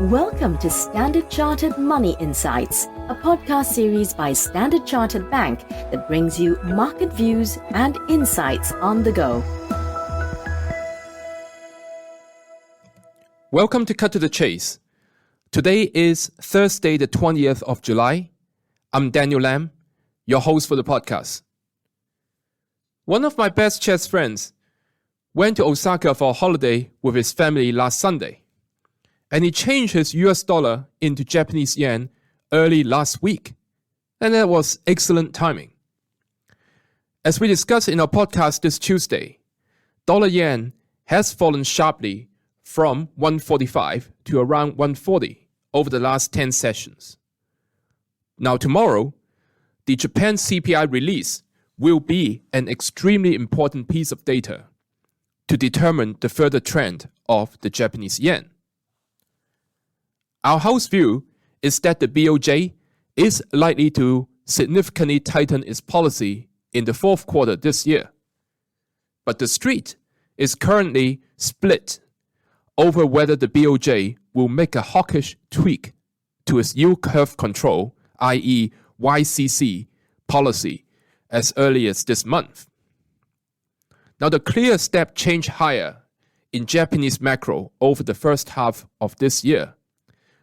Welcome to Standard Chartered Money Insights, a podcast series by Standard Chartered Bank that brings you market views and insights on the go. Welcome to Cut to the Chase. Today is Thursday, the 20th of July. I'm Daniel Lam, your host for the podcast. One of my best chess friends went to Osaka for a holiday with his family last Sunday, and he changed his US dollar into Japanese yen early last week, and that was excellent timing. As we discussed in our podcast this Tuesday, dollar yen has fallen sharply from 145 to around 140 over the last 10 sessions. Now tomorrow, the Japan CPI release will be an extremely important piece of data to determine the further trend of the Japanese yen. Our house view is that the BoJ is likely to significantly tighten its policy in the fourth quarter this year. But the street is currently split over whether the BoJ will make a hawkish tweak to its yield curve control, i.e. YCC policy, as early as this month. Now, the clear step change higher in Japanese macro over the first half of this year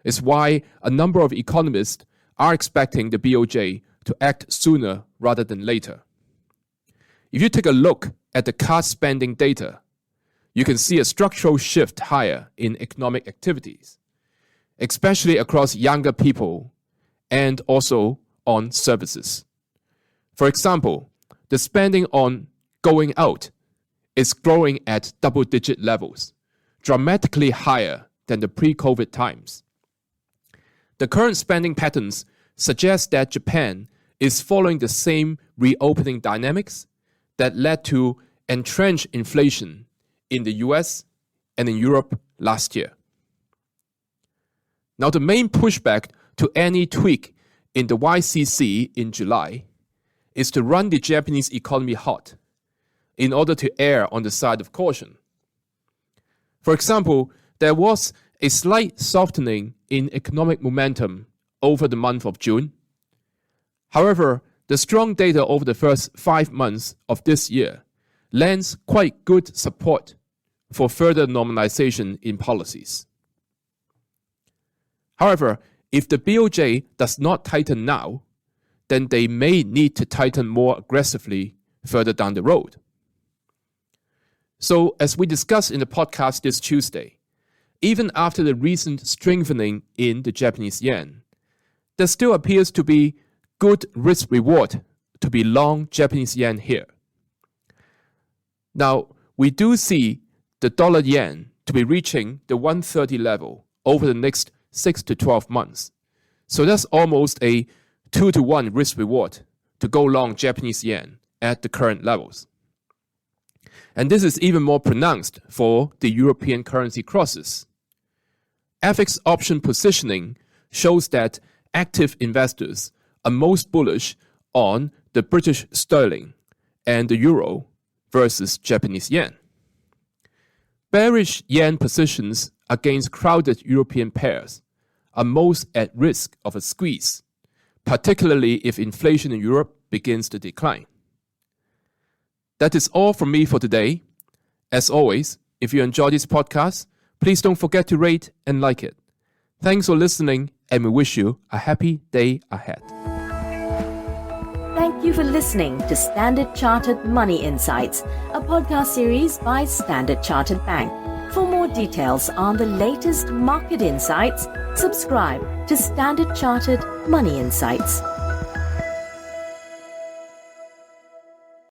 is why a number of economists are expecting the BoJ to act sooner rather than later. If you take a look at the card spending data, you can see a structural shift higher in economic activities, especially across younger people and also on services. For example, the spending on going out is growing at double-digit levels, dramatically higher than the pre-COVID times. The current spending patterns suggest that Japan is following the same reopening dynamics that led to entrenched inflation in the US and in Europe last year. Now, the main pushback to any tweak in the YCC in July is to run the Japanese economy hot in order to err on the side of caution. For example, there was a slight softening in economic momentum over the month of June. However, the strong data over the first 5 months of this year lends quite good support for further normalization in policies. However, if the BoJ does not tighten now, then they may need to tighten more aggressively further down the road. So, as we discussed in the podcast this Tuesday, even after the recent strengthening in the Japanese yen, there still appears to be good risk-reward to be long Japanese yen here. Now, we do see the dollar yen to be reaching the 130 level over the next 6 to 12 months. So that's almost a 2-to-1 risk-reward to go long Japanese yen at the current levels. And this is even more pronounced for the European currency crosses. FX option positioning shows that active investors are most bullish on the British sterling and the euro versus Japanese yen. Bearish yen positions against crowded European pairs are most at risk of a squeeze, particularly if inflation in Europe begins to decline. That is all from me for today. As always, if you enjoy this podcast, please don't forget to rate and like it. Thanks for listening, and we wish you a happy day ahead. Thank you for listening to Standard Chartered Money Insights, a podcast series by Standard Chartered Bank. For more details on the latest market insights, subscribe to Standard Chartered Money Insights.